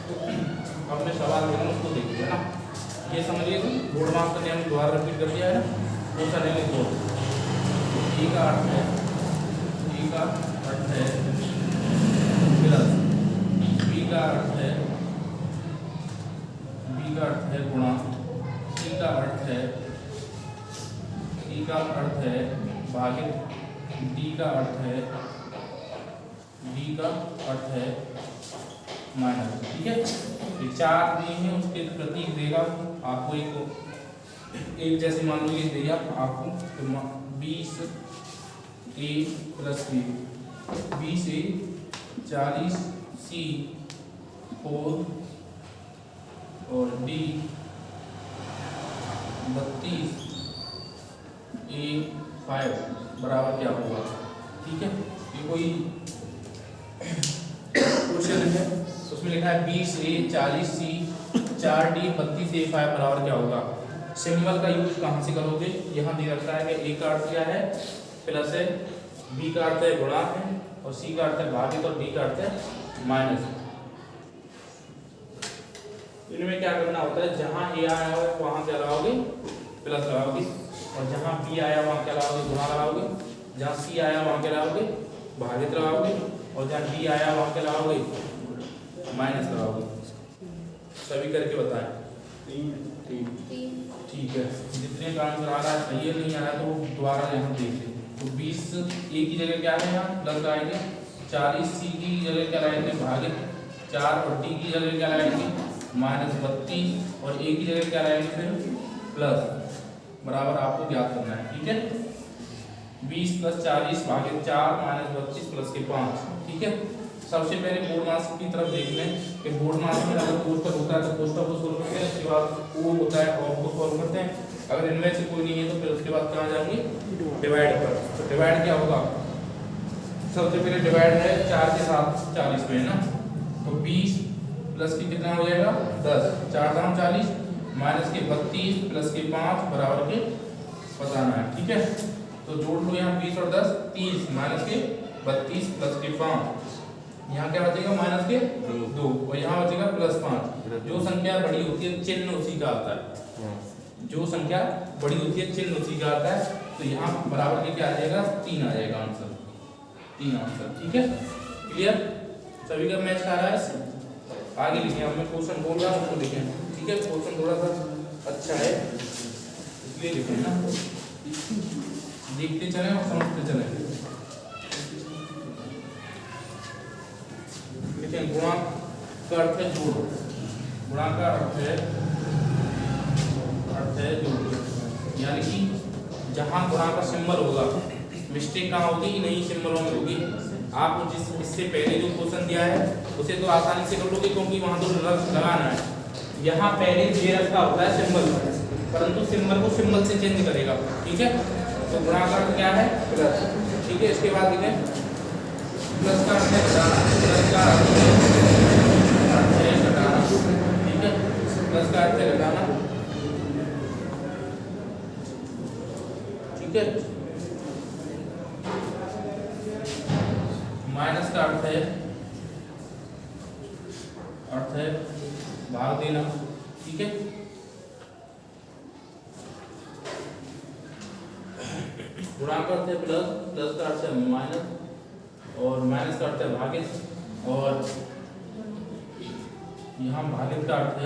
हमने सवाल देना उसको देखिए ना, ये समझिए कि बोर्ड मास का नियम दोबारा रिपीट कर दिया है ना, वो सा नहीं लिखो। ई का अर्थ है प्लस बी का अर्थ है गुणा, सी का अर्थ है भागित, डी का अर्थ है माइनस। ठीक है, ये चार दिए हैं, उसके प्रतीक देगा आपको एक जैसे मान लो ये दिया आपको 20 ए प्लस बी, 20 ए 40 सी 4 और डी 32 ए 5 बराबर क्या होगा। ठीक है, ये कोई क्वेश्चन है, उसमें लिखा है 20 ए 40 सी 4 डी 32 ए 5 बराबर क्या होगा। सिंबल का यूज कहाँ से करोगे, यहाँ दे रखा है कि ए का अर्थ क्या है प्लस है, बी का अर्थ है गुणा है, और सी का अर्थ है भागित, और डी का अर्थ है माइनस। इनमें क्या करना होता है, जहाँ ए आया हो वहाँ क्या लगाओगे प्लस लगाओगे, और जहाँ बी आया वहाँ क्या लगाओगे गुणा लगाओगे, जहाँ सी आया वहाँ क्या लगाओगे भागित लगाओगे, और जहाँ डी आया वहाँ क्या लगाओगे माइनस लगाओगे। सभी करके बताएं। ठीक है, जितने का आंसर आ रहा है सही है, नहीं आ रहा है तो दोबारा यहाँ देख लें। तो 20 ए की जगह क्या है यहाँ प्लस लगाएंगे, 40 सी की जगह क्या लगाएंगे भागित 4, और डी की जगह क्या लगाएंगे माइनस 32, और ए की जगह क्या लगाएंगे फिर प्लस बराबर आपको ज्ञात करना है। ठीक है, 20 प्लस 40 भागित 4 माइनस 32 प्लस के 5। ठीक है, सबसे पहले बोर्ड मास की तरफ देख लें कि बोर्ड मास में अगर कोष्टक होता है तो कोष्टक को सोल्व करते हैं, उसके बाद वो होता है और को सोल्व करते हैं। अगर इनमें से कोई नहीं है तो फिर उसके बाद कहाँ जाएंगे डिवाइड पर। तो डिवाइड क्या होगा, सबसे पहले डिवाइड है 4 के साथ 40 में है ना, तो 20 प्लस के कितना हो जाएगा 10, 4 दाम 40 माइनस के 32 प्लस के 5 बराबर के बताना है। ठीक है, तो जोड़ लो यहाँ 20 और 10 30 माइनस के 32 प्लस के 5, यहाँ क्या बचेगा माइनस के 2, और यहाँ बचेगा प्लस 5। जो संख्या बड़ी होती है चिन्ह उसी का आता है, जो संख्या बड़ी होती है चिन्ह उसी का आता है। तो यहाँ बराबर के क्या आ जाएगा 3 आ जाएगा आंसर, 3 आंसर। ठीक है, क्लियर, सभी का मैच आ रहा है। आगे लिखें, अब मैं क्वेश्चन बोल रहा हूँ उसको लिखें। ठीक है, क्वेश्चन थोड़ा सा अच्छा है इसलिए लिखें ना, देखते चलें और समझते चलें। गुणा का अर्थ है जोड़, गुणा का अर्थ है जोड़, यानी कि जहाँ गुणा का सिंबल होगा मिस्टेक कहाँ होगी, नहीं सिंबलों में होगी। आपको जिस इससे पहले जो क्वेश्चन दिया है उसे तो आसानी से कर लोगे क्योंकि वहाँ तो लगाना है। यहाँ पहले जे रखा होता है सिंबल, परंतु सिंबल को सिंबल से चेंज करेगा। ठीक है, तो गुणा का अर्थ क्या है प्लस। ठीक है, इसके बाद लिखें प्लस का अर्थ है घटाना, प्लस का अर्थ है घटाना। ठीक है, प्लस का अर्थ है घटाना। ठीक है, माइनस का अर्थ है भाग देना। ठीक है, गुणा का अर्थ है प्लस, प्लस का अर्थ है माइनस, और माइनस का अर्थ है भागित, और यहाँ भागित का अर्थ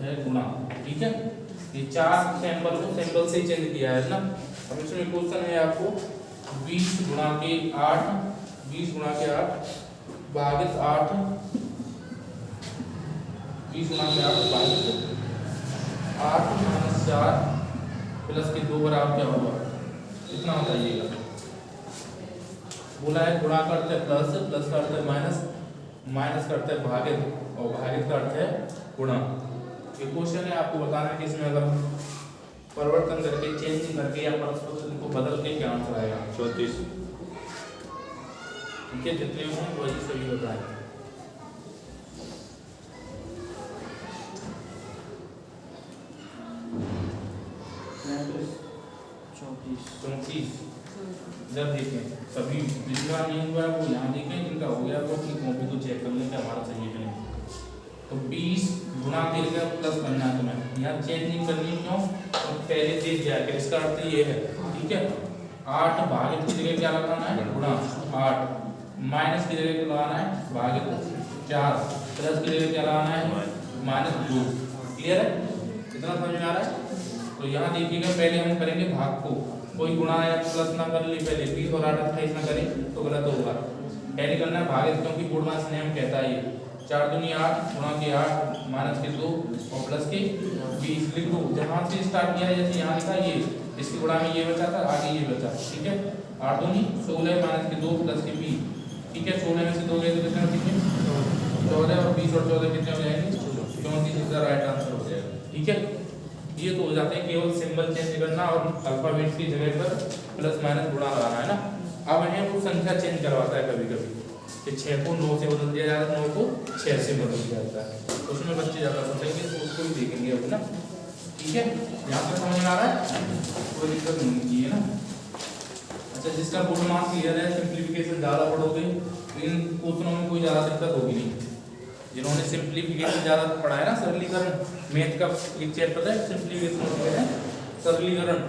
है गुणा। ठीक है, ये 4 सैंपल को सैंपल से चेंज किया है ना। अब इसमें क्वेश्चन है आपको 20 गुणा के 8 भागित 8, 20 गुणा के 8 भागित 8 माइनस 4 प्लस के 2 बराबर क्या होगा, कितना बताइएगा। बोला है गुणा का अर्थ है प्लस, प्लस का अर्थ है माइनस, माइनस का अर्थ है भागित, और भागित का अर्थ है गुणा। ये क्वेश्चन है, आपको बताना है कि इसमें अगर परिवर्तन करके चेंजिंग करके या परस्पर को बदल के क्या आंसर आएगा 34। ठीक है, जितने हों वही सही बताएं। चौंतीस। इधर देखें, सभी जिनका नहीं हुआ है वो यहाँ देखें, जिनका हो गया चेक कर लें कि हमारा सही है कि नहीं। तो 20 गुणा करके प्लस करना है तुम्हें, यहाँ चेंज नहीं करनी, क्यों? तो पहले दे दिया है, इसका अर्थ ये है, ठीक है। 8 भागित की जगह क्या लगाना है? गुणा 8, माइनस की जगह क्या लगाना है? भागित 4, प्लस की जगह क्या लगाना है? -2। क्लियर है? कितना समझ में आ रहा है? तो यहाँ देखिएगा, पहले हम करेंगे भाग को, कोई गुणा या प्लस ना कर ले, पहले 20 और 8 28 ना करें तो गलत होगा। पहले करना है भागित, क्योंकि पूर्णांश नियम कहता है ये 4 दूनी 8 गुणा के 8 माइनस के 2 और प्लस के 20 लिख दो। जहाँ से स्टार्ट किया है, जैसे यहाँ लिखा ये, इसकी गुणा में ये बचा था, आगे ये बचा, ठीक है। 8 दूनी 16 माइनस के 2 प्लस के 20, ठीक है। 16 में से 2 गए तो कितना बचेंगे? 14, और 20 और 14 कितने हो जाएंगे? 34, इसका राइट आंसर हो जाएगा, ठीक है। ये तो हो जाते हैं, केवल सिंबल चेंज करना और अल्फाबेट्स की जगह पर प्लस माइनस गुणा लगाना है ना। अब है वो संख्या चेंज करवाता है कभी कभी, कि 6 को 9 से बदल दिया जाता है, 9 को 6 से बदल दिया जाता है, उसमें बच्चे ज़्यादा समझेंगे तो उसको भी देखेंगे अब ना, ठीक है। यहाँ पर समझ में आ रहा है? कोई दिक्कत नहीं चाहिए ना। अच्छा, जिसका पूर्णमास क्लियर है, सिंप्लीफिकेशन ज़्यादा पढ़ोगे तो इन क्वेश्चनों में कोई ज़्यादा दिक्कत होगी नहीं। जिन्होंने सिंप्लीफिकेशन ज़्यादा पढ़ा है ना, सरलीकरण, मैथ का एक चैप्टर है सिंप्लीफिकेशन होते हैं, सरलीकरण।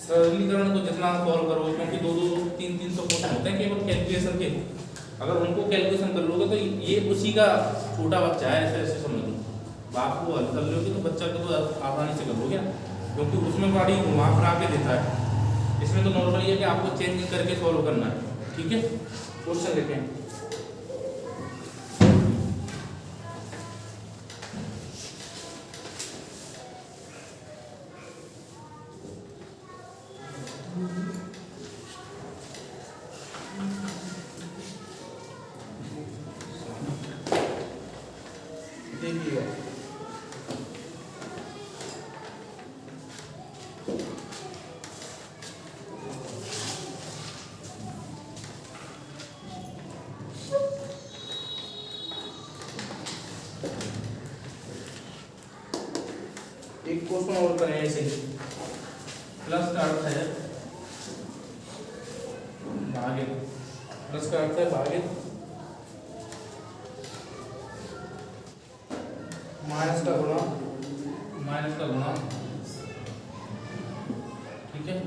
सरलीकरण को जितना सॉल्व करो, क्योंकि 2-2 3-3 तो क्वेश्चन होते हैं केवल कैलकुलेशन के, अगर उनको कैलकुलेशन कर लोगे तो ये उसी का छोटा बच्चा है, ऐसे ऐसे समझ लो। बाप को हल कर लोगे तो बच्चा को तो आसानी से कर लोगे ना, क्योंकि उसमें बड़ी घुमा फिरा के देता है। इसमें तो नॉर्मली है कि आपको चेंज करके सॉल्व करना है, ठीक है। क्वेश्चन देखें, देखिएगा एक क्वेश्चन और करें ऐसे, प्लस का अर्थ है भागित, प्लस का अर्थ है भागित, माइनस का गुणा, माइनस का गुणा, ठीक है।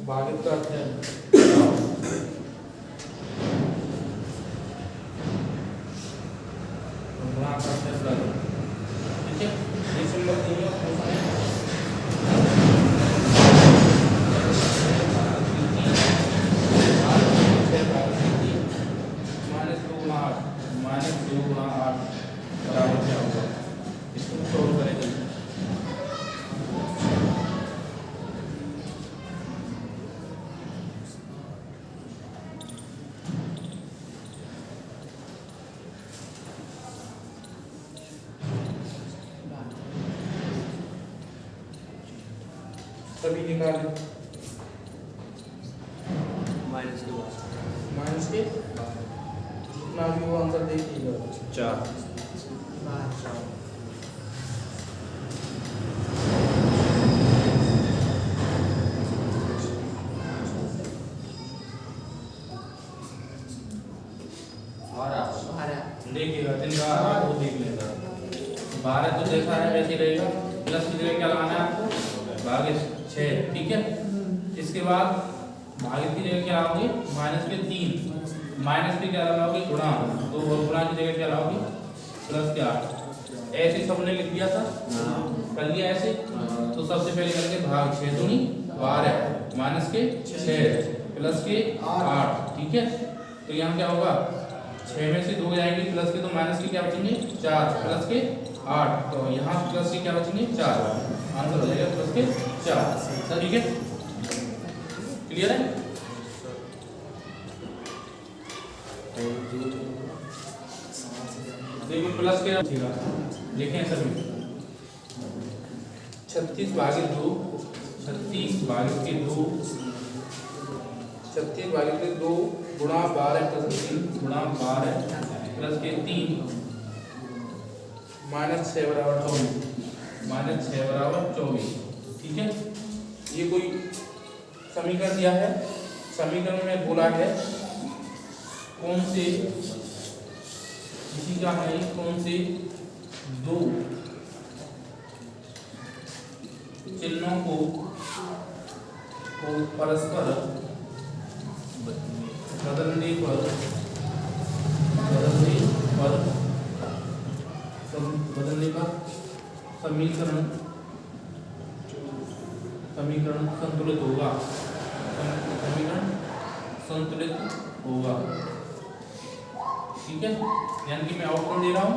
भागित का अर्थ है गुणा का अर्थ है प्लस, ठीक है। ये सिंबल नहीं है, -2 गुणा 8 बराबर क्या होगा? इसको सॉल्व करेंगे। सभी निकालें, माइनस के जितना भी वो आंसर देखिएगा 4। देखिएगा जिनका वो देख लेगा। 12 तो जैसा है वैसे रहेगा, प्लस की जगह क्या लगाना है आपको? भागित 6, ठीक है। इसके बाद भागित की जगह क्या लगाओगे? -3, माइनस पे क्या लगाओगे? गुणा, तो गुणा की जगह क्या लगाओगे? प्लस के 8। ऐसे सबने लिख दिया था, कर लिया ऐसे। तो सबसे पहले करेंगे भाग 6 दूनी 12 माइनस के 6 प्लस के 8, ठीक है। तो यहाँ क्या होगा? 6 में से 2 जाएंगे प्लस के, तो माइनस के क्या बचेंगे? 4 प्लस के 8, तो यहाँ प्लस के क्या बचेंगे? 4। आंसर हो जाएगा प्लस के 4, ठीक है। क्लियर है? देखो प्लस के देखें सभी, 36 भागित 2, 36 भागित के 2, 36 भागित के 2 गुणा 12 प्लस 3 गुणा 12 प्लस के 3 -6 बराबर 24, -6 बराबर 24, ठीक है। ये कोई समीकरण दिया है, समीकरण में बोला है कौन से, इसी का है कौन से दो चिन्हों को परस्पर बदलने पर समीकरण संतुलित होगा, समीकरण संतुलित होगा। ठीक है, यानी कि मैं आउटपुट दे रहा हूँ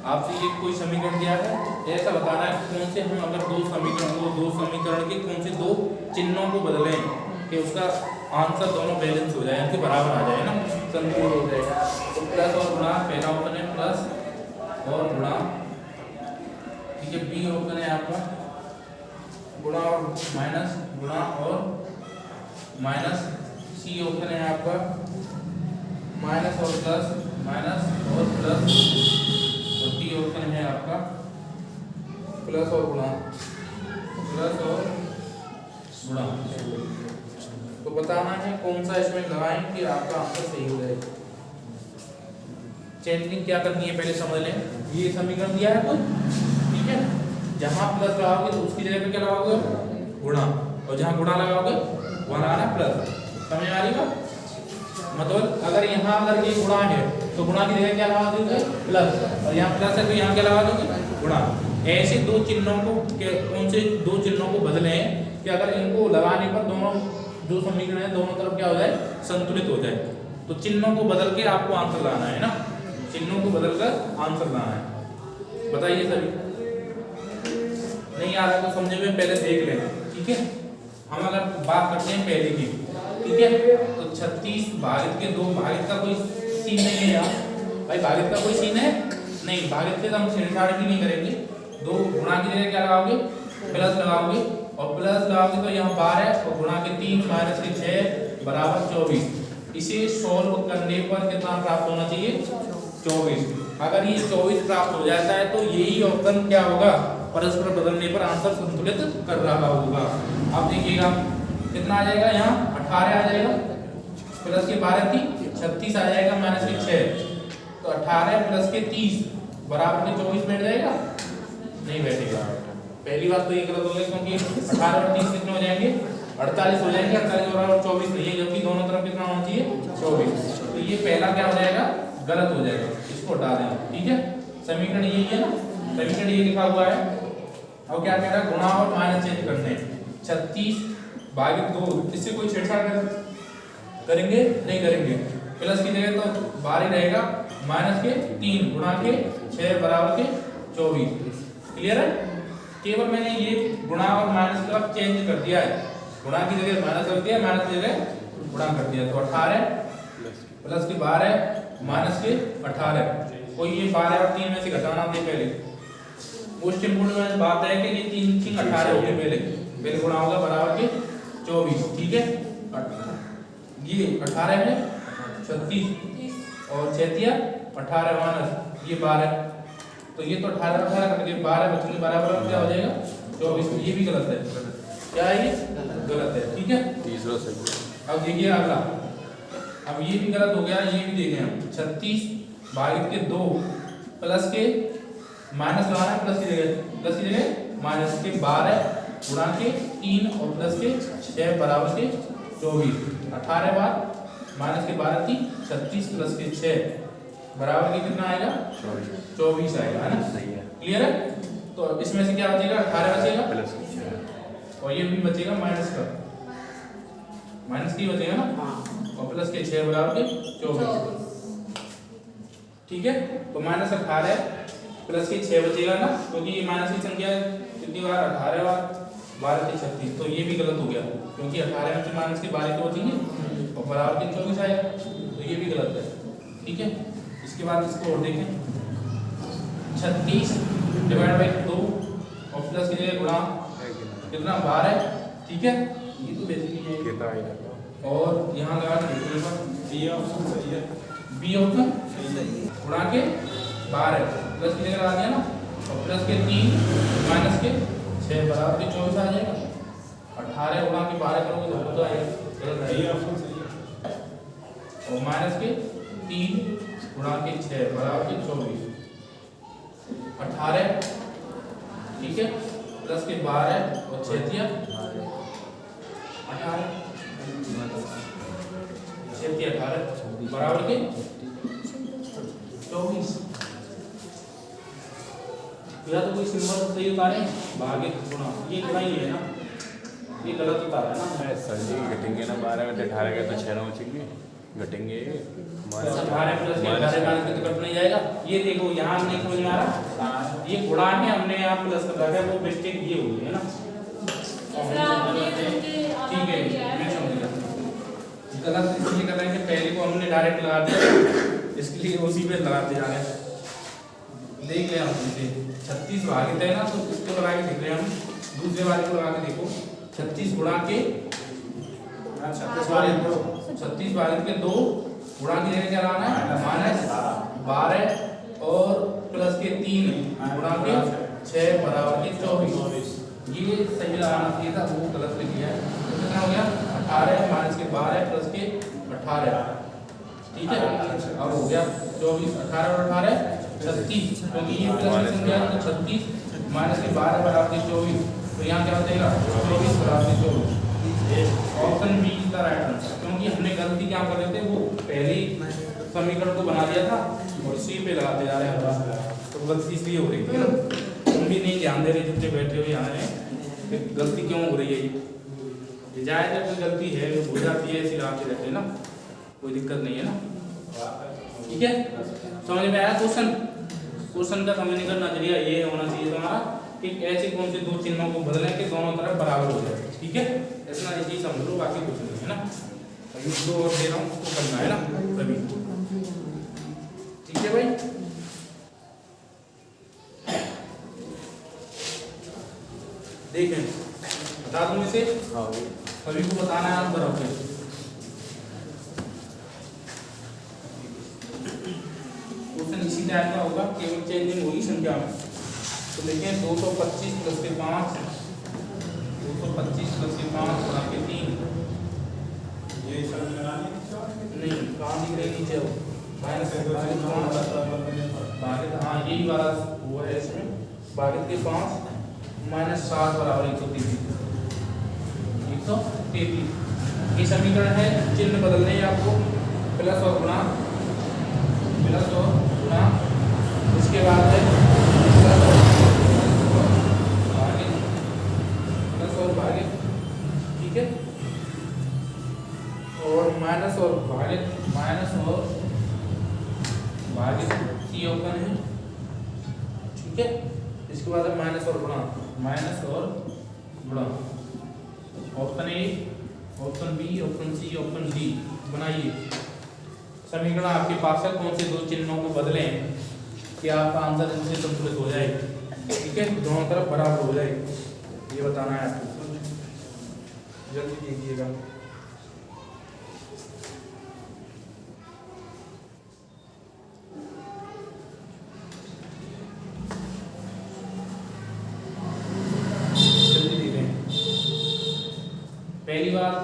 आपसे, ये कोई समीकरण दिया है तो ऐसा बताना है कौन से हम अगर दो समीकरण के कौन से दो चिन्हों को बदलें कि उसका आंसर दोनों बैलेंस हो जाए, यानी कि बराबर आ जाए ना, संतुलित हो जाएगा। तो प्लस और गुणा, पहला ऑप्शन है प्लस और गुणा, ठीक है। बी ऑप्शन है आपका गुणा और माइनस, गुणा और माइनस। सी ऑप्शन है आपका माइनस और प्लस, माइनस और प्लस। और डी ऑप्शन है आपका प्लस और गुणा, प्लस और गुणा। तो बताना है कौन सा इसमें लगाएं कि आपका आंसर सही हो जाए। चेंजिंग क्या करनी है पहले समझ लें। ये समीकरण दिया है कोई, ठीक है, जहां प्लस लगाओगे तो उसकी जगह पे क्या लगाओगे, गुणा, और जहां गुणा लगाओगे वहां लगाना प्लस। समझ आ रही बात? मतलब अगर यहाँ अगर ये गुणा है तो गुणा की जगह क्या लगा दोगे, प्लस, और यहाँ प्लस है तो यहाँ क्या लगा दोगे, गुणा। ऐसे दो चिन्हों को, कौन से दो चिन्हों को बदलें कि अगर इनको लगाने पर दोनों जो समीकरण है दोनों तरफ क्या हो जाए, संतुलित हो जाए। तो चिन्हों को बदल के आपको आंसर लाना है ना, चिन्हों को बदल कर आंसर लाना है। बताइए सभी, नहीं आ रहा तो समझे हुए पहले देख लें, ठीक है। हम अगर बात करते हैं पहले की, ठीक है, तो 36 भागित के 2, भागित का कोई सीन नहीं है यार भाई, भागित का कोई सीन है नहीं, भागित से हम छेड़छाड़ भी नहीं करेंगे। 2 गुणा की जगह क्या लगाओगे, प्लस लगाओगे, और प्लस लगाओगे तो यहाँ 12 और गुणा के 3 माइनस के 6 बराबर 24। इसे सॉल्व करने पर कितना प्राप्त होना चाहिए, 24। अगर ये 24 प्राप्त हो जाता है तो यही ऑप्शन क्या होगा, परस्पर बदलने पर आंसर संतुलित कर रहा होगा। अब देखिएगा कितना आ जाएगा, यहाँ 18 आ जाएगा, प्लस के 12 थी 36 आ जाएगा, माइनस के 6, तो 18 प्लस के 30 बराबर के 24 बैठ जाएगा, नहीं बैठेगा। पहली बात तो ये गलत हो गई, क्योंकि 18 और 30 कितने हो जाएंगे, 48 हो जाएंगे, 48 और 24 नहीं है, जबकि दोनों तरफ कितना होना चाहिए, 24। तो ये पहला क्या हो जाएगा, गलत हो जाएगा, इसको हटा देना, ठीक है। समीकरण यही है ना, समीकरण ये लिखा हुआ है। अब क्या कह रहा है, गुणा और माइनस चेंज करने। 36 भागित 2, इससे कोई छेड़छाड़ करेंगे नहीं करेंगे, प्लस की जगह तो 12 रहेगा, माइनस के 3 गुणा के 6 बराबर के 24। क्लियर है? केवल मैंने ये गुणा और माइनस का चेंज कर दिया है, गुणा की जगह माइनस कर दिया, माइनस की जगह गुणा कर दिया। तो 18 प्लस के 12 माइनस के 18, कोई ये 12 और 3 में से घटाना दे पहले। मोस्ट इंपोर्टेंट बात है कि ये 3 18 हो गए, पहले गुणा होगा बराबर के 24, ठीक है। ये 18 है 36 और 6 18 माइनस ये 12, तो ये तो 18 करके 12 बच्चों के बराबर क्या हो जाएगा, 24। ये भी गलत है, क्या है ये, गलत है, ठीक है। तीसरा सही। अब देखिए अगला, अब ये भी गलत हो गया, ये भी देखें हम। 36 भागित के 2 प्लस के माइनस लगाना है, प्लस की जगह माइनस के 12 गुणा के 3 और प्लस के 6 बराबर के 24। 18 बार माइनस के 12 थी, 36 प्लस के 6 बराबर के कितना आएगा, 24 आएगा, है ना। क्लियर है? तो इसमें से क्या बचेगा, 18 बचेगा, और ये भी बचेगा माइनस का, माइनस की बचेगा ना, और प्लस के 6 बराबर के 24, ठीक है। तो माइनस 18 प्लस के 6 बचेगा ना, क्योंकि ये माइनस की संख्या कितनी बार, 18 बार, 12 के 36, तो ये भी गलत हो गया, क्योंकि 18 में से माइनस के 12 तो बचेंगे और बराबर के 24 आएगा, तो ये भी गलत है, ठीक है। इसके बाद इसको और देखें, 36 डिवाइड बाई 2 और प्लस की जगह गुणा कितना 12, ठीक है, ये तो बेसिकली है। और यहाँ लगा बी ऑप्शन सही है, बी ऑप्शन गुणा के 12 प्लस की जगह लगा दिया ना, और प्लस के 3 माइनस के 6 बराबर के 24 आ जाएगा। 18 गुणा के 12 करोगे तो होता है गलत है, और माइनस के 3 गुणा के 6 बराबर के 24। 18 ठीक है प्लस के 12 और 6 दिया 18 6 दिया 18 बराबर के 24। या तो कोई सिंबल सही उतारे भागे गुणा, ये गुणा ही है ना, ये गलत उतारा है ना सर जी घटेंगे ना 12 घंटे 18 के तो 6 ना बचेंगे घटेंगे 18 प्लस के 18 का तो कट नहीं जाएगा। ये देखो यहाँ नहीं समझ में आ रहा, ये गुणा है हमने यहाँ प्लस कर रखा है, वो मिस्टेक ये हो गई है ना। ठीक है मैं समझ गया, गलत इसलिए कर रहे हैं कि पहले को हमने डायरेक्ट लगा दिया, इसके लिए उसी पे लगाते जा रहे हैं। देख ले हम इसे 36 भागित है ना, तो इसको लगा के देख रहे हैं हम, दूसरे वाले को लगा के देखो 36 गुणा के 36 भागित के 2 गुणा की जगह क्या लाना है माइनस 12 और प्लस के 3 गुणा के 6 बराबर के 24। ये सही लगाना चाहिए था, वो गलत लिख लिया है। कितना हो गया 18 माइनस के 12 प्लस के 18 ठीक है, अब हो गया 24। 18 और 18 36, क्योंकि ये प्लस की संख्या है तो 36 माइनस के 12 बराबर के 24, तो यहाँ क्या हो जाएगा 24 बराबर के 24। Option B is the right answer, क्योंकि हमने गलती क्या कर रहे थे, वो पहले समीकरण को बना दिया था और सी पे लगाते जा रहे हैं, तो गलती इसलिए हो रही थी ना। तुम भी नहीं ध्यान दे रहे जितने बैठे हुए यहाँ हैं, गलती क्यों हो रही है ये जायज है, कोई गलती है जो हो जाती है, ऐसी लगाते रहते हैं ना, कोई दिक्कत नहीं है ना। ठीक है समझ में आया क्वेश्चन? क्वेश्चन का समझने का नजरिया ये होना चाहिए तुम्हारा कि ऐसे कौन से दो चिन्हों को बदलें कि दोनों तरफ बराबर हो जाए। ठीक है इतना यही समझ लो, बाकी कुछ नहीं है ना। अभी दो और दे रहा हूँ उसको करना है ना सभी, ठीक है भाई। देखें बता दूं इसे, सभी को बताना है आप बराबर। क्वेश्चन इसी टाइप का होगा, केवल चेंजिंग होगी संख्या में। तो देखिए 225 प्लस के 5, 225 प्लस के 5 बड़ा के 3, ये सब नहीं कहाँ दिख रही नीचे हो माइनस भागित, हाँ यही वाला वो है इसमें, भागित के 5 माइनस 7 बराबर 133। ये समीकरण है, चिन्ह बदलने हैं आपको, प्लस और गुणा, प्लस और गुणा, इसके बाद है प्लस और भागित, ठीक है, और माइनस और भागित, माइनस और भागित सी ओपन है, ठीक है। इसके बाद है माइनस और गुणा, माइनस और गुणा। Option A, option B, option C, option D बनाइए समीकरण आपके पास है। कौन से दो चिन्हों को बदलें कि आपका आंसर इनसे संतुलित हो जाए, ठीक है, दोनों तरफ बराबर हो जाए, ये बताना है आपको। जल्दी कीजिएगा। पहली बात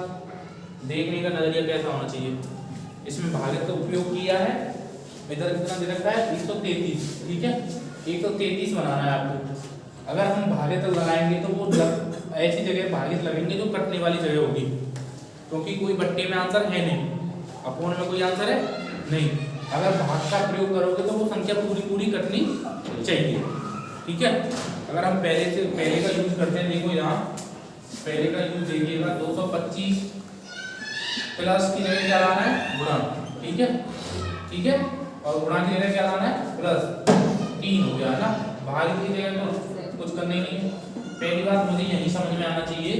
देखने का नजरिया कैसा होना चाहिए, इसमें भागित का उपयोग किया है, इधर कितना दे रखा है 133, ठीक है, 133 बनाना है आपको। अगर हम भागित लगाएंगे तो वो ऐसी जगह भागित लगेंगे जो कटने वाली जगह होगी, क्योंकि कोई बट्टे में आंसर है नहीं, अपोन में कोई आंसर है नहीं। अगर भाग का प्रयोग करोगे तो वो संख्या पूरी पूरी कटनी चाहिए, ठीक है। अगर हम पहले का यूज करते हैं, देखो यहाँ पहले का यूज देखिएगा, 225 प्लस की जगह क्या लाना है गुणा, ठीक है, ठीक है, और गुणा की जगह क्या लाना है प्लस, 3 हो गया ना, भागित की जगह तो कुछ करना ही नहीं है। पहली बात मुझे यही समझ में आना चाहिए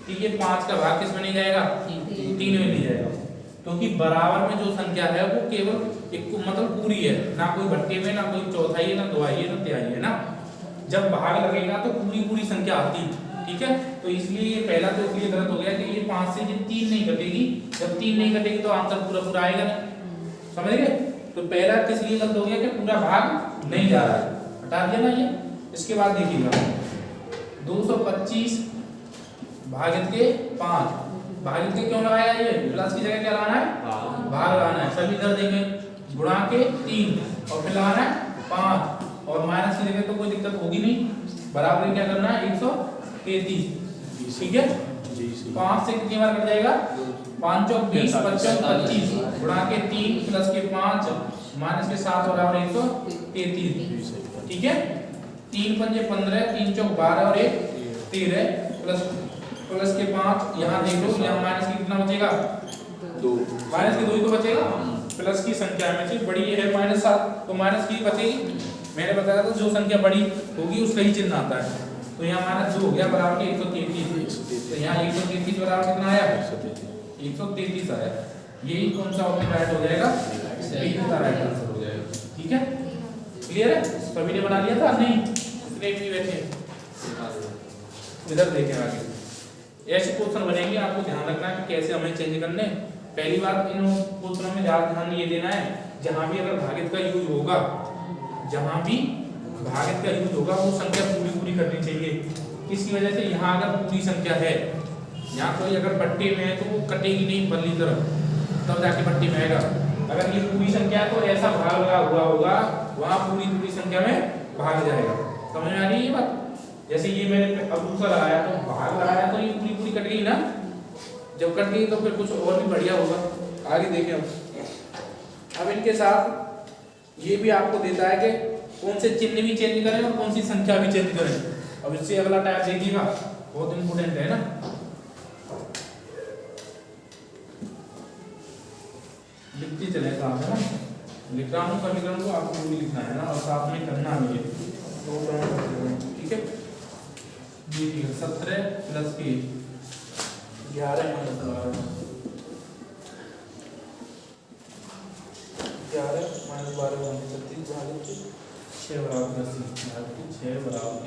कि ये 5 का भाग किस में नहीं जाएगा, 3 में नहीं जाएगा, क्योंकि बराबर में जो संख्या है वो केवल एक मतलब पूरी है, ना कोई बट्टे में, ना कोई चौथाई है, ना दोहाई है, ना तिहाई है ना। जब भाग लगेगा तो पूरी पूरी संख्या आती, ठीक है। तो इसलिए ये पहला तो इसलिए गलत हो गया कि ये 5 से 3 नहीं कटेगी, जब 3 नहीं कटेगी तो आंसर पूरा पूरा आएगा नहीं, समझ गए। तो पहला किस लिए गलत हो गया कि पूरा भाग नहीं जा रहा है, हटा दिया ना ये। इसके बाद देखिएगा 225 भागित के 5, भागित के क्यों लगाया ये, प्लस की जगह क्या लगाना है, भाग लगाना है। सभी इधर देंगे, गुणा के 3 और फिर लगाना है 5 और माइनस की जगह तो कोई दिक्कत होगी नहीं, बराबर क्या करना है 133, ठीक है। 5 से कितनी बार कट जाएगा, 5 चौक 20, 5 चौक 25, गुणा के 3 प्लस के 5 माइनस के 7 बराबर 133, ठीक है। 3 पंजे 15, 3 चौक 12 और 1 13 प्लस के 5, यहाँ देख लो यहाँ माइनस की कितना बचेगा 2, माइनस के 2 ही तो बचेगा, प्लस की संख्या में से बड़ी है -7 तो माइनस की बचेगी। मैंने बताया था जो संख्या बड़ी होगी उसका ही चिन्ह आता है, तो यहाँ -2 हो गया बराबर के 133, तो यहाँ 133 बराबर कितना आया 133 आया। यही कौन सा ऑप्शन राइट हो जाएगा, बी का राइट आंसर हो जाएगा, ठीक है। क्लियर है, सभी ने बना लिया था नहीं, इतने भी बैठे इधर देखें आगे। ऐसे क्वेश्चन बनेंगे, आपको ध्यान रखना है कि कैसे हमें चेंज करने। पहली बात इन क्वेश्चनों में ज्यादा ध्यान ये देना है, जहां भी अगर भागित का यूज होगा, जहां भी भागित का यूज होगा वो संख्या पूरी करनी चाहिए। किसकी वजह से, यहाँ अगर पूरी संख्या है, यहाँ कोई अगर पट्टे में है तो वो कटेगी नहीं बल्ली तरफ, तब जाके पट्टी में आएगा। अगर ये पूरी संख्या है तो ऐसा भाग लगा हुआ होगा, वहां पूरी संख्या में भाग जाएगा। समझ में आ रही है ये बात। जैसे ये मैंने अब दूसरा लगाया तो भाग लगाया तो ये पूरी कट गई ना, जब कट गई तो फिर कुछ और भी बढ़िया होगा। आगे देखें अब इनके साथ ये भी आपको देता है कि कौन से चिन्ह भी चेंज करें और कौन सी संख्या भी चेंज करें। अब इससे अगला टाइप देखिएगा, बहुत इंपोर्टेंट है ना। लिखते चले साथ है ना, लिख रहा हूँ समीकरण को, आपको भी लिखना है ना और साथ में करना भी है, ठीक है। ये ठीक है, 17 प्लस के 11 माइनस 12, 11 माइनस 12 36 भागित 6 बराबर 80, 6 बराबर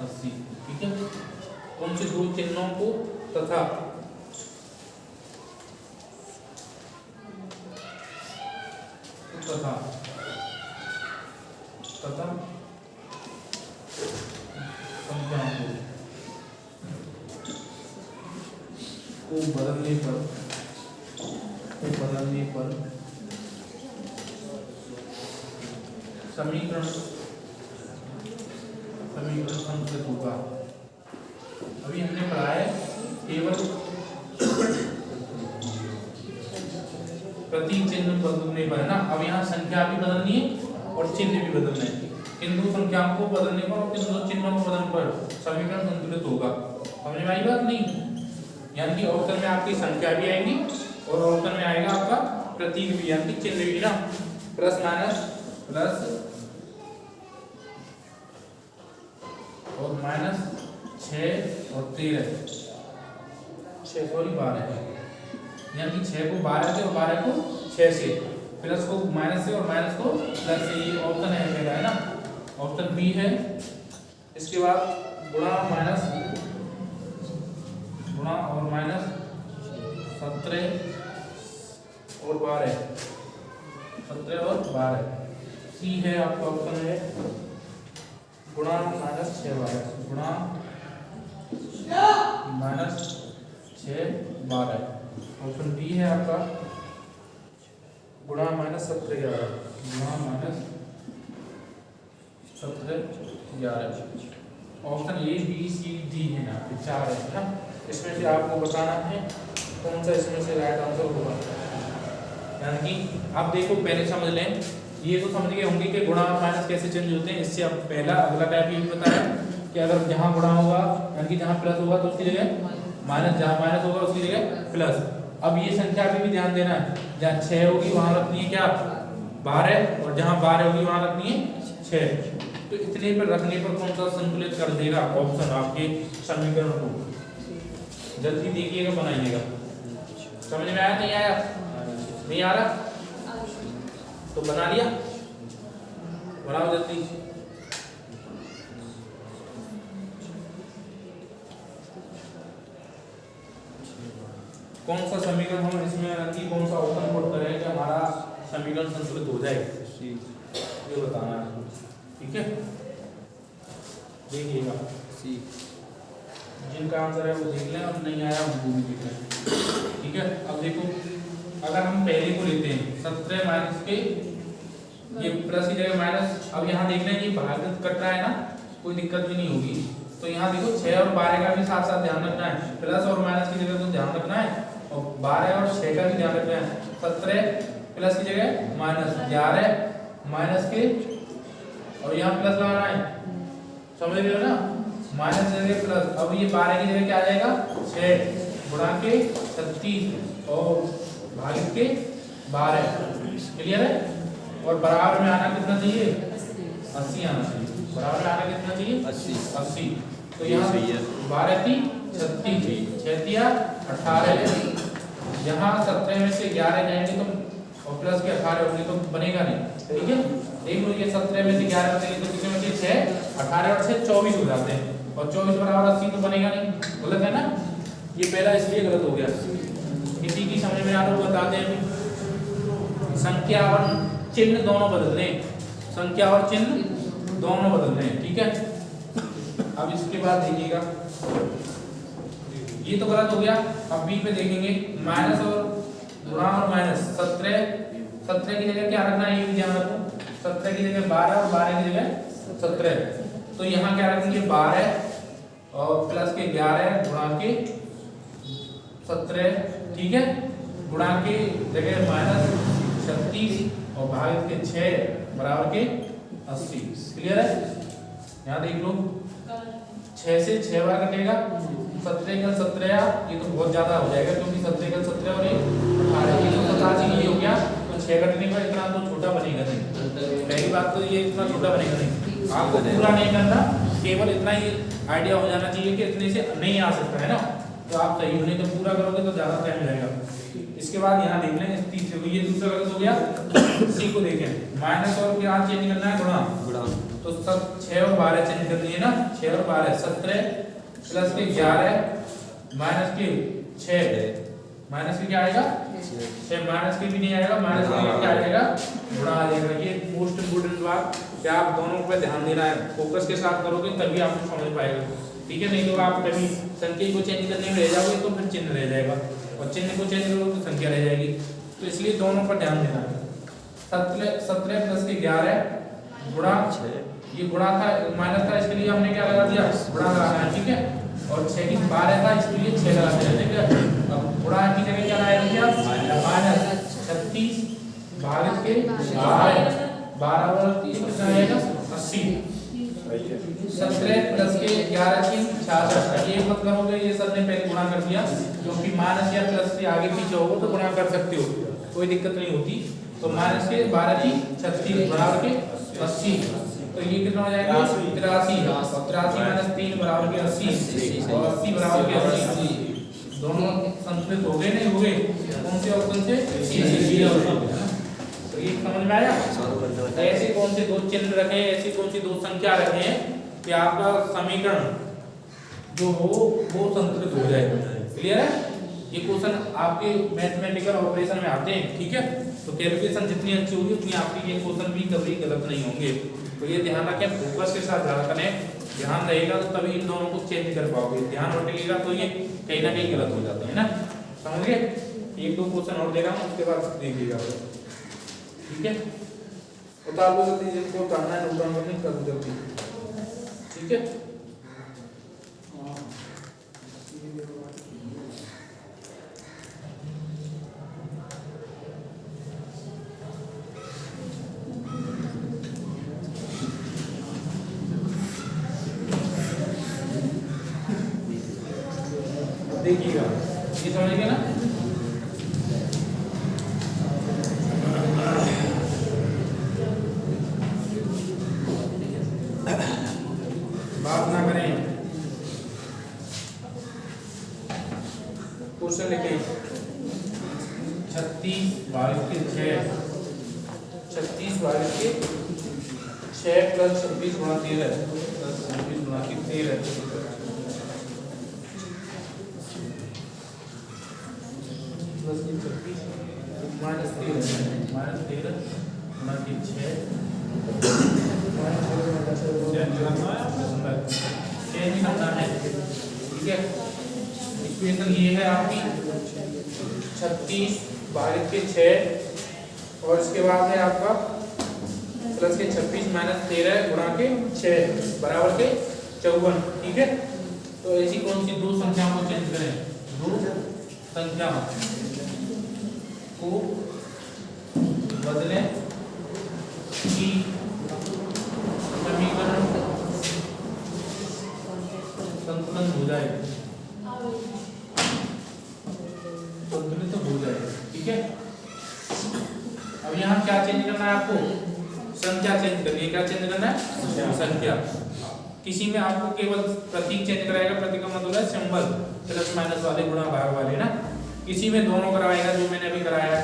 80, ठीक है। कौन से दो चिन्हों को तथा संख्याओं को बदलने पर समीकरण संतुलित होगा। अभी हमने पढ़ा है केवल प्रतीक चिन्ह बदलने पर है ना। अब यहाँ संख्या भी बदलनी है और चिन्ह भी बदलने हैं। इन दो संख्याओं को बदलने पर और इन दो चिन्हों को बदलने पर समीकरण संतुलित होगा। समझ में आई बात नहीं, यानी कि ऑप्शन में आपकी संख्या भी आएगी और ऑप्शन में आएगा आपका प्रतीक भी, यानी कि चिन्ह भी ना। प्लस माइनस प्लस और माइनस 6 और 13, 12 यानी कि 6 को 12 से और 12 को 6 से, प्लस को माइनस से और माइनस को प्लस से। ये ऑप्शन है मेरा, है ना, ऑप्शन बी है। इसके बाद गुणा और माइनस 17 और 12, 17 और 12। सी है आपका ऑप्शन है गुणा माइनस 6 12, गुणा माइनस 6 12। ऑप्शन डी है आपका गुणा माइनस 17 11, गुणा minus 17 11। Option A B C D है यहाँ पे 4 है ना। इसमें से आपको बताना है कौन सा इसमें से राइट आंसर होगा। यानी कि आप देखो, पहले समझ लें, ये तो समझ गए होंगे कि गुणा और माइनस कैसे चेंज होते हैं। इससे अब पहला अगला टाइप ये भी बताया कि अगर जहाँ गुणा होगा यानी कि जहाँ प्लस होगा तो उसकी जगह माइनस, जहाँ माइनस होगा उसकी जगह प्लस। अब ये संख्या भी ध्यान देना है, जहाँ 6 होगी वहाँ रखनी है क्या 12, और जहाँ 12 होगी वहाँ रखनी है 6। तो इतने पर रखने पर कौन सा संतुलित कर देगा ऑप्शन आपके समीकरण को। जल्दी देखिएगा, बनाइएगा। समझ में आया नहीं आया, नहीं आ रहा तो बना लिया, बनाओ जल्दी। कौन सा समीकरण हम इसमें रखी, कौन सा ऑप्शन पुट करें कि हमारा समीकरण संतुलित हो जाए, ये बताना है, ठीक है। देखिएगा सी जिनका आंसर है वो देख लें और नहीं आया वो भी देख लें। ठीक है, अब देखो अगर हम पहले को लेते हैं 17 माइनस के ये प्लस की जगह माइनस, अब यहाँ देख लें ये भाग कट रहा है ना, कोई दिक्कत भी नहीं होगी। तो यहाँ देखो 6 और 12 का भी साथ साथ ध्यान रखना है, प्लस और माइनस की जगह तो ध्यान रखना है, और 12 और 6 का भी ध्यान रखना है। 17 प्लस की जगह माइनस, 11 माइनस के और यहाँ प्लस लगाना है, समझ रहे हो ना, माइनस की जगह प्लस। अब ये 12 की जगह क्या आ जाएगा 6 गुणा के 36 और भागित के 12। क्लियर है, और बराबर में आना कितना चाहिए 80 आना चाहिए, बराबर में आना कितना चाहिए 80। तो यहाँ 12 थी 36, 6 दिया 18, यहाँ 17 में से 11 जाएंगे तो और प्लस के 18 होंगे तो बनेगा नहीं। ठीक है, देख लो ये 17 में से 11 बचेंगे तो कितने बचे 6, 18 और 6 24 हो जाते हैं, और 24 बराबर 80 तो बनेगा नहीं, गलत है ना, ये पहला इसलिए गलत हो गया। किसी की समझ में आ रहा हो बताते हैं। संख्या और चिन्ह दोनों बदल दें, संख्या और चिन्ह दोनों बदल दें। ठीक है, अब इसके बाद देखिएगा ये तो गलत हो गया। अब बी पे देखेंगे माइनस और गुणा और माइनस 17 की जगह क्या रखना है ये भी ध्यान रखो, 17 की जगह 12 और 12 की जगह 17। तो यहाँ क्या रखेंगे 12 और प्लस के 11 गुणा के 17। ठीक है, गुणा के जगह माइनस 36 और भाग के 6 बराबर के 80। क्लियर है, यहाँ देख लो 6 से 6 बार कटेगा, 17 का 17 ये तो बहुत ज्यादा हो जाएगा क्योंकि 17 का 17 और 18 ये तो 87 नहीं हो गया, तो 6 कटने पर इतना तो छोटा बनेगा नहीं। पहली बात तो ये इतना छोटा बनेगा नहीं, आपको पूरा नहीं करना, केवल इतना ही आइडिया हो जाना चाहिए कि इतने से नहीं आ सकता है ना, तो आप सही होने तो पूरा करोगे तो ज्यादा टाइम जाएगा। इसके बाद यहाँ देख लें इस तीसरे को, ये दूसरा गलत हो गया। सी को देखें माइनस और क्या चेंज करना है गुणा, तो सब 6 और 12 चेंज कर दिए ना, 6 और 12 17 प्लस के 11 माइनस के 6, माइनस के क्या आएगा 6, माइनस के भी नहीं आएगा, माइनस के क्या आएगा गुणा आ जाएगा। ये मोस्ट इम्पोर्टेंट बात क्या आप दोनों पे ध्यान देना है, फोकस के साथ करोगे तभी आपको समझ पाएगा। ठीक है, नहीं तो आप कभी संख्या को चेंज करने में रह जाओगे तो फिर चिन्ह रह जाएगा, और चिन्ह को चेंज करोगे तो संख्या रह जाएगी, तो इसलिए दोनों पर ध्यान देना है। 17 प्लस के 11 गुणा, ये गुणा था माइनस था इसके लिए हमने क्या लगा दिया गुणा लगाना है। ठीक है, और 6 की 12 था इसके लिए 6 लगा दिया। ठीक है, अब गुणा की जगह क्या लगाया माइनस 36 भागित के 12 और 30 कितना आएगा 80। 17 प्लस के 11 की 66, ये मत करोगे ये सर ने पहले गुणा कर दिया, क्योंकि माइनस या प्लस से आगे पीछे होगा तो गुणा कर सकते हो, कोई दिक्कत नहीं होती। तो माइनस के 12 की 36 बराबर के 80, तो ये कितना हो जाएगा 83, और 83 माइनस 3 बराबर के 80, और 80 बराबर के 80 दोनों संतुलित हो गए नहीं हो गए, कौन से ऑप्शन से, तो ये समझ में आया। ऐसे कौन से दो चिन्ह रखे, ऐसी कौन सी दो संख्या रखे कि आपका समीकरण जो हो वो संतुलित हो जाए। क्लियर है, ये क्वेश्चन आपके मैथमेटिकल ऑपरेशन में आते हैं। ठीक है, तो कैलकुलेशन जितनी अच्छी होगी उतनी आपकी ये क्वेश्चन भी कभी गलत नहीं होंगे, तो ये ध्यान रखें, फोकस के साथ ध्यान रहेगा तो तभी इन दोनों को चेंज कर पाओगे, ध्यान रखिएगा तो ये कहीं ना कहीं गलत हो जाते हैं ना, समझ गए। एक दो क्वेश्चन और दे रहा हूँ उसके बाद देखिएगा। ठीक है, उतार दो जल्दी, जिनको उतारना है नोट डाउन करने कर दो जल्दी। ठीक है, देखिएगा ये समझ गए ना। बात ना करें, क्वेश्चन लिखे 36 भाग के 6, 36 भाग के 6 प्लस 26 गुणा 13 प्लस 26 गुणा की 13 प्लस 26 माइनस 13 गुणा की 6 चेंज करना है। ठीक है। इक्वेशन ये है आपकी 36 भागित के 6 और इसके बाद है आपका प्लस के 26 माइनस 13 गुणा के 6 बराबर के 54। ठीक है। तो ऐसी कौन सी दो संख्याओं को चेंज करें? दो संख्या को बदलें कि समीकरण संतुलन हो जाए, संतुलित तो हो जाए। ठीक है। अब यहाँ क्या चेंज करना है आपको? संख्या चेंज करनी है। क्या चेंज करना है? संख्या। किसी में आपको केवल प्रतीक चेंज कराएगा, प्रतीक का मतलब है सिंबल, प्लस माइनस वाले गुणा भाग वाले ना। किसी में दोनों कराएगा जो मैंने अभी कराया है।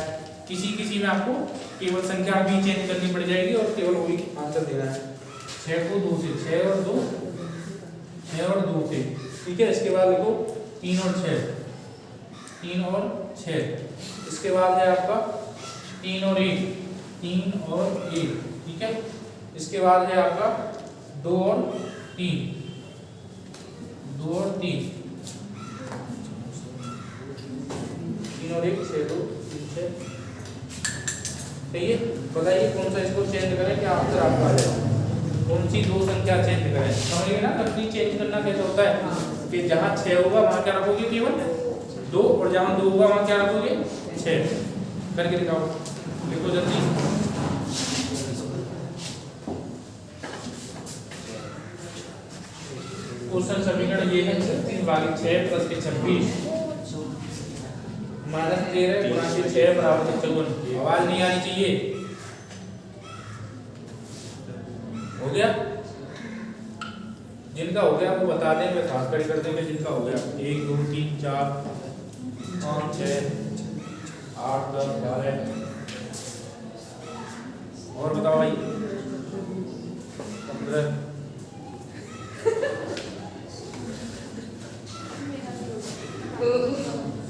किसी में आपको केवल संख्या भी चेंज करनी पड़ जाएगी और केवल वही आंसर देना है। 6 को 2 से, 6 और 2 से। ठीक है। इसके बाद देखो 3 और 6। इसके बाद है आपका 3 और 1। ठीक है। इसके बाद है आपका 2 और 3। 3 और 1, 6, 2, 3, 6। सही है। बताइए कौन सा इसको चेंज करें, क्या आंसर आपका आ जाएगा? कौन सी दो संख्या चेंज करें? समझिए ना, नकली चेंज करना कैसे होता है कि जहाँ 6 होगा वहाँ क्या रखोगे? केवल 2, और जहाँ 2 होगा वहाँ क्या रखोगे? 6। करके दिखाओ, लिखो जल्दी। क्वेश्चन समीकरण ये है 36 भागित 6 प्लस के 26 माइनस 13 गुणा के 6 बराबर के 54। आवाज नहीं आनी चाहिए। हो गया? जिनका हो गया वो बता दें, मैं खास कर देंगे जिनका हो गया। 1 2 3 4 5 6 8 10 12। और बताओ भाई। 15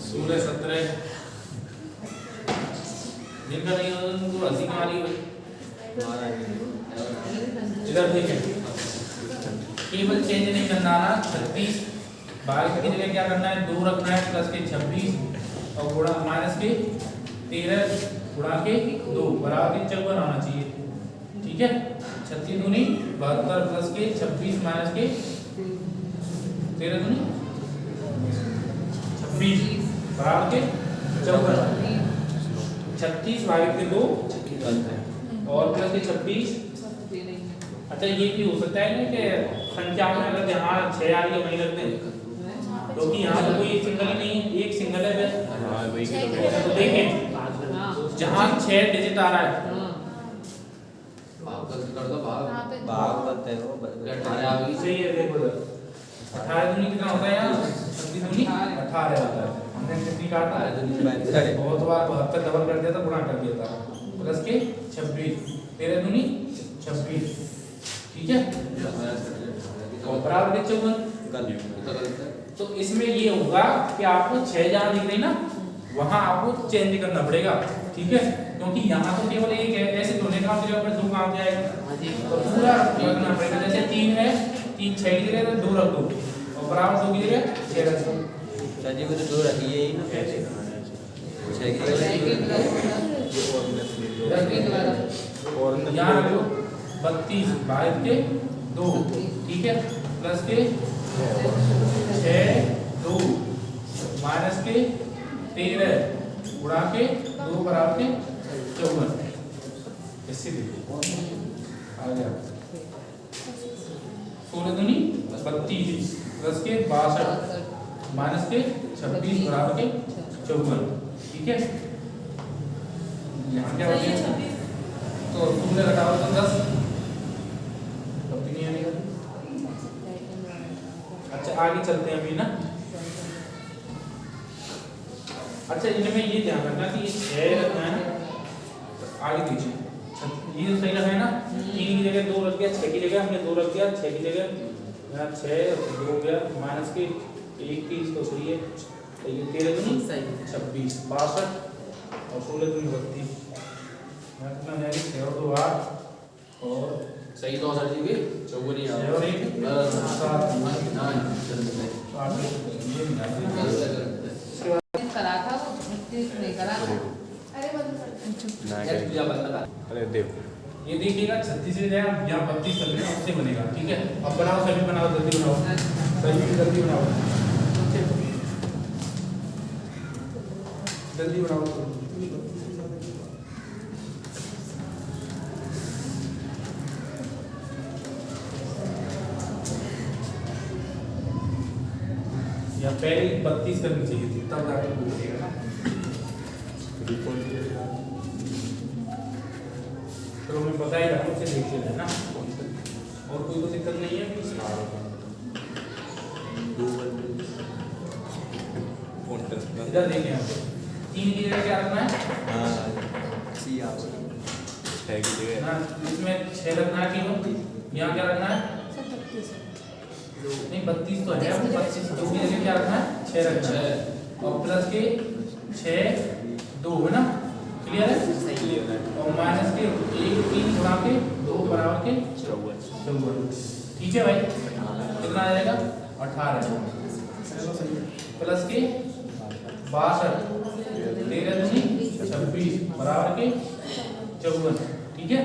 16 17। जिनका नहीं होगा उनको हंसी मारी हुई इधर। ठीक है। केवल चेंज नहीं करना ना। 36 22 की जगह क्या करना है? 2 रखना है, प्लस के 26 और गुणा माइनस के 13 गुणा के 2 बराबर के 54 आना चाहिए। ठीक है। 36 दूनी 72 प्लस के 26 माइनस के 13 दूनी 26 बराबर के 54। 36 भागित के 2 और प्लस के 26। अच्छा ये भी हो सकता है ना कि संख्या में अगर यहाँ 6 आ रही है वहीं रखते हैं, क्योंकि यहाँ तो कोई सिंगल ही नहीं है, एक सिंगल है। तो देखें जहाँ 6 डिजिट आ रहा है सही है। देखो 18 दूनी कितना होता है? यहाँ 36 दूनी 18 होता है। हमने कितनी काटा है? बहुत बार 72 डबल कर दिया था, गुणा कर दिया था, प्लस के 26 13 दूनी 26। ठीक है। और बराबर के 54। तो इसमें ये होगा कि आपको 6 जहाँ दिख रही ना वहाँ आपको चेंज करना पड़ेगा। ठीक है। क्योंकि यहाँ तो केवल एक है, ऐसे तो नहीं काम करेगा, पर 2 काम जाएगा तो पूरा रखना पड़ेगा। जैसे 3 है, 3 6 की जगह 2 रख दो और बराबर 2 की जगह 6 रख दो। चाची को तो 2 रखी है ही ना, 6 की यहाँ रखो 32 भागित के 2। ठीक है। प्लस के 6 2 माइनस के 13 गुणा के 2 बराबर के 54। इससे देखो आ गया 16 दूनी 32 प्लस के 62 माइनस के 26 बराबर के 54। ठीक है। यहाँ क्या हो गया? तो तुमने घटाओ तो 10 तब भी नहीं आएगा। अच्छा आगे चलते हैं अभी ना। अच्छा इनमें ये ध्यान रखना कि 6 रखना है ना, आगे दीजिए। ये तो सही रखा है ना। 3 की जगह 2 रख दिया, 6 की जगह हमने 2 रख दिया, 6 की जगह यहाँ 6 2 हो गया, माइनस के 1 30 तो सही है। तो ये 13 दूनी 26 62 और 16 दूनी 32। कितना है? 6 और 2 8 और सही 64 जी के 54 ही छः और एक सात करा था वो 36 नहीं करा था। ना अरे देव ये देखिएगा 36 से जाए यहाँ 32 कर लेना उससे बनेगा। ठीक है, अब बनाओ, सभी बनाओ, जल्दी बनाओ, सभी जल्दी बनाओ, जल्दी बनाओ। या पहले 32 करनी चाहिए थी, तब जाके बोलिएगा ना। तो मैं बता ही रहा हूँ, उसे देखते रहना, और कोई तो दिक्कत नहीं है। इधर देखें आप, 3 की जगह क्या रखना है? ना, इसमें 6 रखना है केवल। यहाँ क्या रखना है? नहीं 32 तो है, 25 2 की जगह क्या रखना है? 6 रखना है, और प्लस के 6 2 है ना, क्लियर है? और माइनस के 1 3 गुणा के 2 बराबर के 54। ठीक है भाई, कितना आ जाएगा? 18 प्लस के 62 13 26 बराबर के 54। ठीक है,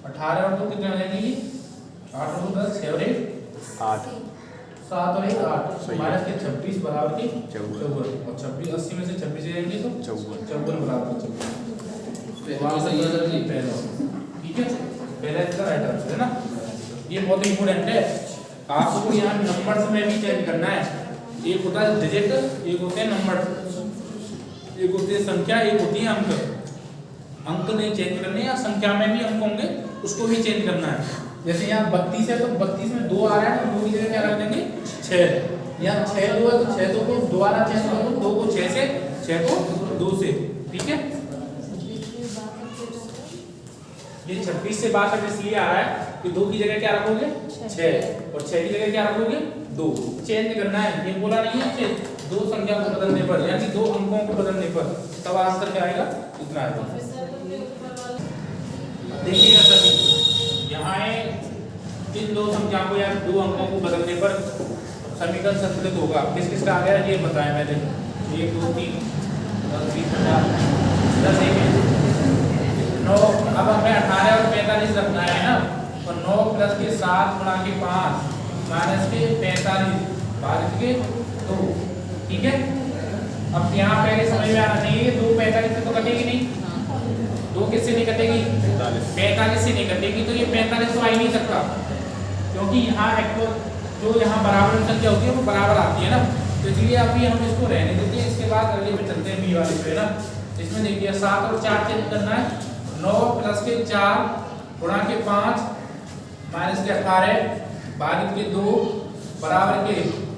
18 और 2 कितने हो जाएंगे? 8 और 2 10, 6 और 1 8 7 और 1 8 सही है। माइनस के 26 बराबर के 54 और 26 80 में से 26 जाएंगे तो 54 बराबर के 54। वहाँ से ये जल्दी पहला, ठीक है, पहला इसका राइट आंसर है ना। ये बहुत इंपॉर्टेंट है, आपको यहाँ नंबर्स में भी चेंज करना है। एक होता है डिजिट, एक होते हैं नंबर, एक होती है संख्या, एक होती है अंक। अंक नहीं चेंज करने, या संख्या में भी अंक होंगे उसको भी चेंज करना है। जैसे यहाँ 32 है तो 32 में 2 आ रहा है, तो 2 की जगह क्या रख देंगे? 6। यहाँ 6 2 है तो 6 2 को दोबारा चेंज कर दो, 2 को 6 से, 6 को 2 से। ठीक है, ये 26 से 62 इसलिए आ रहा है कि 2 की जगह क्या रखोगे? 6, और 6 की जगह क्या रखोगे? 2। चेंज करना है, ये बोला नहीं है कि 2 संख्या को बदलने पर, यानी 2 अंकों को बदलने पर, तब आंसर क्या आएगा? इतना आएगा। देखिएगा सभी, यहाँ है इन 2 संख्या को या 2 अंकों को बदलने पर समीकरण संतुलित होगा। किस किस का आ गया ये बताया मैंने, 1 2 3 10 20 50 10 1 9। अब हमें 18 और 45 रखना है ना, तो 9 प्लस के 7 गुणा के 5 माइनस के 45 भागित के 2। ठीक है, अब यहाँ पहले समझ में आना चाहिए, 2 45 से तो कटेगी नहीं, 2 किससे नहीं कटेगी? 45 से नहीं कटेगी, तो ये 45 तो आ ही नहीं सकता, क्योंकि यहाँ जो यहाँ बराबर संख्या होती है वो बराबर आती है ना, तो इसलिए अभी हम इसको रहने देते हैं। इसके बाद अगले पे चलते हैं, बी वाले पे ना। इसमें देखिए 7 और 4 चेंज करना है, 9 प्लस के 4 गुणा के 5 माइनस के 18 भागित के 2 बराबर के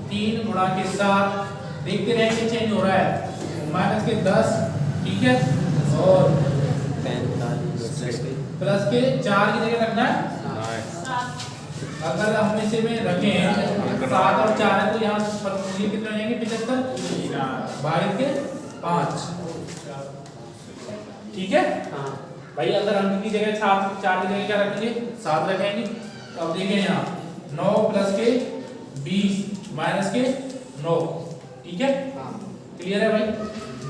3 गुणा के 7। देखते रहेंगे चेंज हो रहा है, माइनस के 10। ठीक है, और प्लस के 4 की जगह रखना है। अगर हम इसे में रखें 7 और 4 है तो यहाँ ये कितने हो जाएंगे? 75 भागित के 5। ठीक है भाई, अगर अंक की जगह 7 4 की जगह क्या रखेंगे? 7 रखेंगे। तो अब देखिए यहाँ 9 प्लस के 20 माइनस के 9। ठीक है, क्लियर है भाई?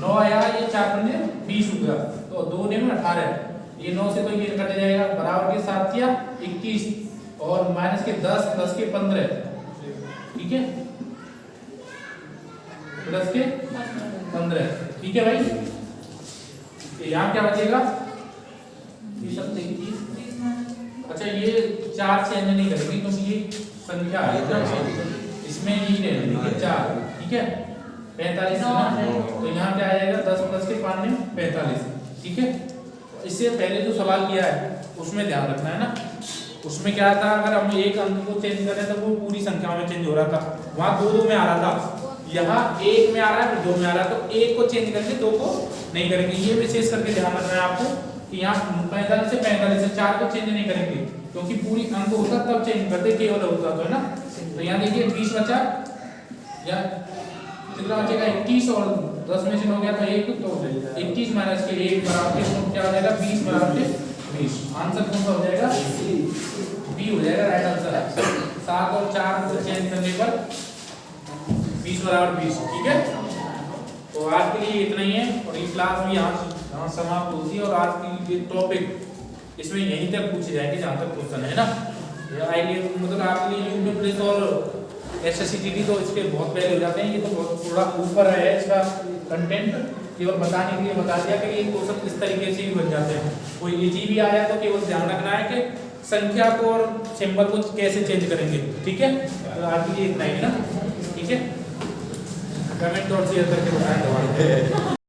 9 आया, ये 4 पंजे 20 हो गया, तो 2 ने 18, ये 9 से तो ये कट जाएगा, बराबर के 7 किया 21, और माइनस के 10 प्लस के 15। ठीक है, प्लस के 15। ठीक है भाई, यहाँ क्या बचेगा? ये सब देखिए, अच्छा ये 4 चेंज नहीं करेंगे क्योंकि ये संख्या है, इसमें ये रहेंगे 4। ठीक है, 45 ना, तो यहाँ क्या आ जाएगा? 10 प्लस के 5 में 45। ठीक है, इससे पहले जो सवाल किया है उसमें ध्यान रखना है ना, उसमें क्या था, अगर हम एक अंक को चेंज कर रहे थे तो वो पूरी संख्या में चेंज हो रहा था, वहाँ 2 में आ रहा था, यहाँ 1 में आ रहा है, फिर 2 में आ रहा है, तो 1 को चेंज करके 2 को नहीं करेंगे। ये विशेष करके ध्यान रखना है आपको कि यहाँ 45 से 45 से 4 को चेंज नहीं करेंगे, क्योंकि पूरी अंक होता तब चेंज करते, केवल होता तो है ना। तो यहाँ देखिए 20 बचा, या कितना बचेगा? 21, और 10 में से हो गया था 1, तो 21 माइनस के 1 बराबर के क्या हो जाएगा? 20 बराबर के 20। आंसर कौन सा हो जाएगा? बी हो जाएगा राइट आंसर। 7 और 4 को चेंज करने पर 20 बराबर 20। ठीक है, तो आज के लिए इतना ही है और ये क्लास भी यहाँ समाप्त होती है और आज की ये टॉपिक इसमें यहीं तक पूछे जाएंगे जहाँ तक क्वेश्चन है ना। आइए मतलब आपके लिए यूट्यूब प्लेस और SSCTT तो इसके बहुत पहले हो जाते हैं, ये तो बहुत थोड़ा ऊपर है इसका कंटेंट, केवल बताने के लिए बता दिया कि ये क्वेश्चन इस तरीके से ही बन जाते हैं। कोई इजी भी आया तो केवल ध्यान रखना है कि संख्या को और सिंबल को कैसे चेंज करेंगे। ठीक है, तो आज के लिए इतना ही ना। ठीक है, कमेंट और शेयर करके बताएं दोबारा।